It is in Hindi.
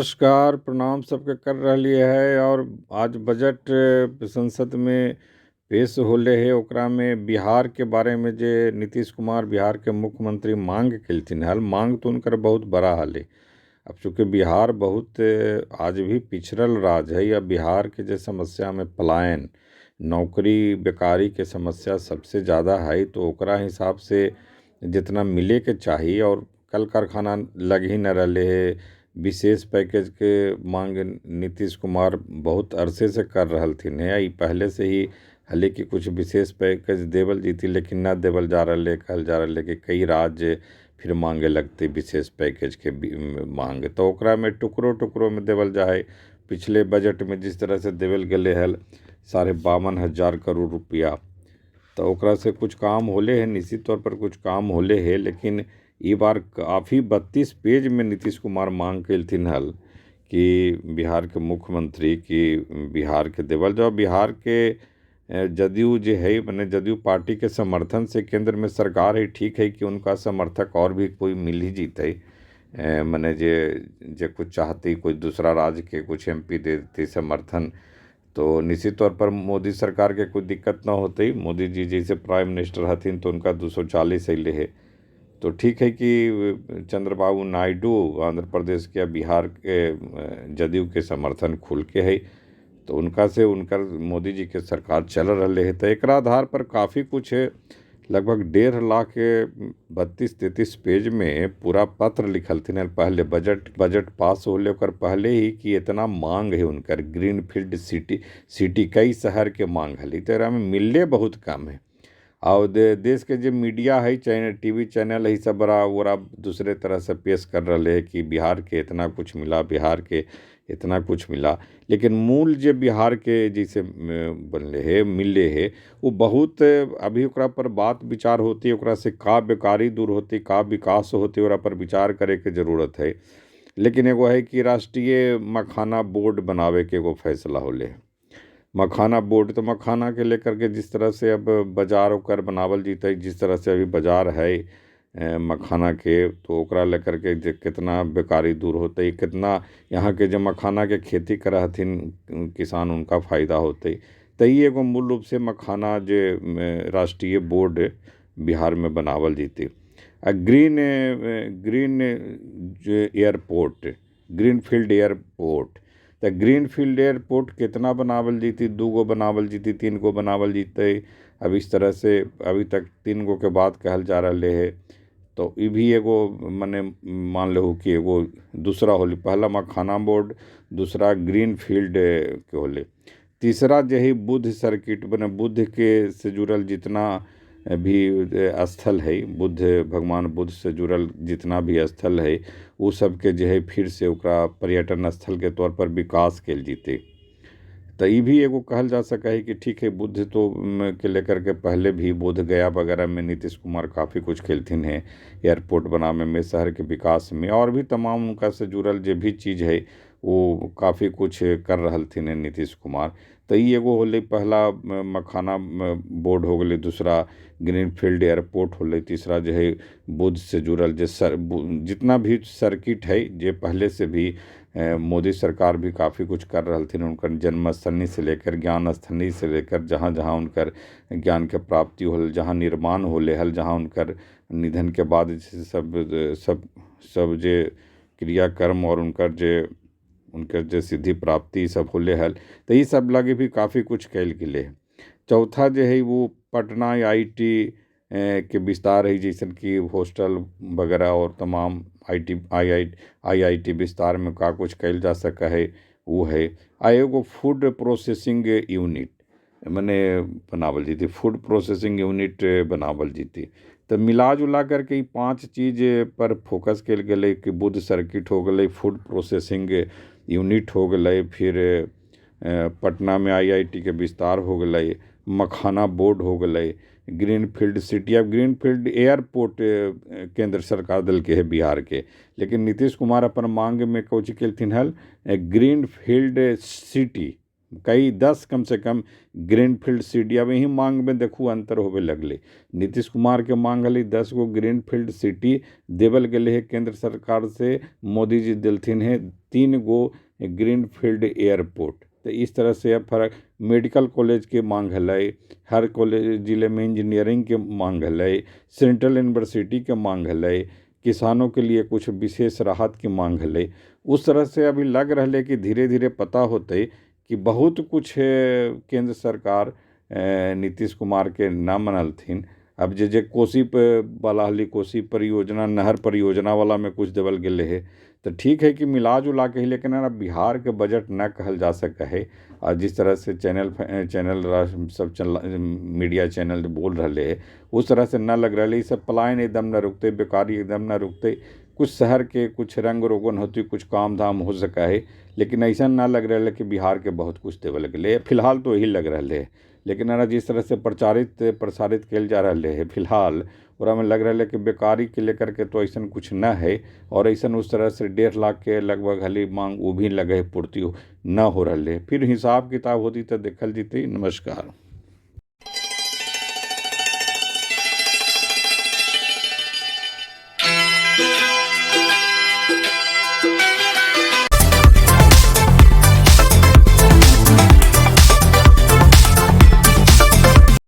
नमस्कार, प्रणाम सबके कर रहली है। और आज बजट संसद में पेश होले है। ओकरा में बिहार के बारे में जे नीतीश कुमार बिहार के मुख्यमंत्री मांग केलथिन हल, मांग तो उनकर बहुत बड़ा हल है। अब चूँकि बिहार बहुत आज भी पिछड़ल राज्य है, या बिहार के जे समस्या में पलायन, नौकरी बेकारी के समस्या सबसे ज़्यादा है, तो ओकरा हिसाब से जितना मिले के चाहिए और कल कारखाना लग ही न रहे है। विशेष पैकेज के मांग नीतीश कुमार बहुत अरसे से कर रहलथिन है। ई पहले से ही हले कि कुछ विशेष पैकेज देवल जीती, लेकिन न देवल जा रहे, कहल जा रहे कि कई राज्य फिर मांगे लगते विशेष पैकेज के मांग, तो ओकरा में टुकड़ों टुकड़ों में देवल जा है। पिछले बजट में जिस तरह से देवल गले हल 52,500 करोड़ रुपया, तो ओकरा से कुछ काम होले है, निश्चित तौर पर कुछ काम होले है। लेकिन ये बार काफ़ी 32 पेज में नीतीश कुमार मांग केलथिन हल कि बिहार के मुख्यमंत्री की बिहार के देवल जाओ। बिहार के जदयू जो है, मैंने जदयू पार्टी के समर्थन से केंद्र में सरकार है, ठीक है कि उनका समर्थक और भी कोई मिल ही जीते। मैंने जे कुछ चाहती कोई दूसरा राज्य के कुछ एमपी दे देते समर्थन, तो निश्चित तौर पर मोदी सरकार के कोई दिक्कत ना होती। मोदी जी जैसे प्राइम मिनिस्टर हथिन तो उनका 240 अले है, तो ठीक है कि चंद्रबाबू नायडू आंध्र प्रदेश के बिहार के जदयू के समर्थन खुल के है, तो उनका से उनकर मोदी जी के सरकार चल रहे है। तो एक आधार पर काफ़ी कुछ है। लगभग 1.5 लाख 32-33 पेज में पूरा पत्र लिखलथिन है पहले बजट पास होले ओकर पहले ही, कि इतना मांग है उनकर ग्रीन फील्ड सिटी कई शहर के मांग हली, तो एकरा में मिलले बहुत कम है। और देश के जो मीडिया है, चैनल टीवी चैनल है, सब बड़ा वरा दूसरे तरह से पेश कर रहे हैं कि बिहार के इतना कुछ मिला, बिहार के इतना कुछ मिला। लेकिन मूल जो बिहार के जैसे बनले है मिले है, वो बहुत अभी ओकरा पर बात विचार होती है, ओकरा से का बेकारी दूर होती, का विकास होती, ओकरा पर विचार करे के जरूरत है। लेकिन एगो है कि राष्ट्रीय मखाना बोर्ड बनावे के एगो फैसला होले है। मखाना बोर्ड, तो मखाना के लेकर के जिस तरह से अब बाजार ओकर बनावल जीते, जिस तरह से अभी बाजार है मखाना के, तो ओकरा लेकर के जे कितना बेकारी दूर होते, कितना यहाँ के जो मखाना के खेती कर हथिन किसान उनका फ़ायदा होते। तो ये एगो मूल रूप से मखाना जे राष्ट्रीय बोर्ड बिहार में बनावल जीती। Green green airport, green field airport, तो ग्रीन फील्ड एयरपोर्ट कितना बनावल जीती, 2 गो बनावल जीती, 3 गो बनावल जीते। अब इस तरह से अभी तक 3 गो के बात कहल जा रहे है, तो ये भी एगो मने मान लो कि एगो दूसरा होली, पहला मखाना बोर्ड, दूसरा ग्रीन फील्ड के होले, तीसरा जो है बुद्ध सर्किट, बने बुद्ध के से जुड़ल जितना भी स्थल है, बुद्ध भगवान बुद्ध से जुड़ल जितना भी स्थल है, वो सब के जो है फिर से ओकरा पर्यटन स्थल के तौर पर विकास कैल जीते। तो ये भी एगो कहल जा सका है कि ठीक है, बुद्ध तो के लेकर के पहले भी बोध गया वगैरह में नीतीश कुमार काफ़ी कुछ खेलथिन है, एयरपोर्ट बनाने में, शहर के विकास में, और भी तमाम उनका से जुड़ल जो भी चीज़ है वो काफ़ी कुछ कर रहलथिन है नीतीश कुमार। तो ये एगो होले पहला मखाना बोर्ड हो गए, दूसरा ग्रीन फील्ड एयरपोर्ट होले, तीसरा जो है बुद्ध से जुड़ल जो जितना भी सर्किट है, जे पहले से भी मोदी सरकार भी काफ़ी कुछ कर रहलथिन। उनकर जन्मस्थली से लेकर ज्ञान स्थली से लेकर जहाँ जहाँ उनकर ज्ञान के प्राप्ति होल, जहाँ निर्माण होले हल, जहाँ उनकर निधन के बाद जैसे सब जे क्रियाकर्म और उनकर जे सिद्धि प्राप्ति सब होले हल, तो ये सब लगे भी काफ़ी कुछ कैल गेले है। चौथा जो है वो पटना आईटी के विस्तार है, जैसन कि हॉस्टल वगैरह और तमाम आईआईटी विस्तार में का कुछ कैल जा सका है, वो है। आ एगो फूड प्रोसेसिंग यूनिट मने बनावल जीती, फूड प्रोसेसिंग यूनिट बनावल जीती। तो मिला जुला करके 5 चीज़ पर फोकस कल गए कि बुद्ध सर्किट हो गए, फूड प्रोसेसिंग यूनिट हो गए, फिर पटना में आईआईटी के विस्तार हो गए, मखाना बोर्ड हो गए, ग्रीन फील्ड सिटी। अब ग्रीन फील्ड एयरपोर्ट केंद्र सरकार दल के है बिहार के, लेकिन नीतीश कुमार अपन मांग में कौची केलथिन हल ग्रीन फील्ड सिटी, कई 10 कम से कम ग्रीनफील्ड सिटी। अब यही मांग में देखू अंतर होवे लगले। नीतीश कुमार के मांग हली 10 गो ग्रीनफील्ड सिटी देवल गेले है केंद्र सरकार से। मोदी जी दिलथिन है 3 गो ग्रीनफील्ड एयरपोर्ट। तो इस तरह से अब फर्क। मेडिकल कॉलेज के मांग हलै, हर कॉलेज जिले में इंजीनियरिंग के मांग हलै, सेंट्रल यूनिवर्सिटी के मांग हलै, किसानों के लिए कुछ विशेष राहत की मांग हलै। उस तरह से अभी लग रहा है कि धीरे धीरे पता होते कि बहुत कुछ केंद्र सरकार नीतीश कुमार के ना मनलथिन। अब जे कोसी वाला हली, कोसी परियोजना, नहर परियोजना वाला में कुछ देवल गेले है तो ठीक है कि मिला जुला के ही, लेकिन अब बिहार के बजट न कहल जा सका है। और जिस तरह से चैनल सब मीडिया चैनल बोल रहे है उस तरह से न लग रहा है। सब पलायन एकदम न रुकते, बेकारी एकदम न रुकते। कुछ शहर के कुछ रंग रोगन होती, कुछ काम धाम हो सका है, लेकिन ऐसा ना लग रहा है कि बिहार के बहुत कुछ देवे लगे। फिलहाल तो यही लग रहा है, लेकिन अगर जिस तरह से प्रसारित कल जा रहा है फिलहाल, और हमें लग रहा है कि बेकारी के लेकर के तो ऐसा कुछ न है। और ऐसा उस तरह से 1.5 लाख के लगभग हली मांग वो भी लगे पूर्ति न हो रहा है। फिर हिसाब किताब होती तो देखल जीती। नमस्कार।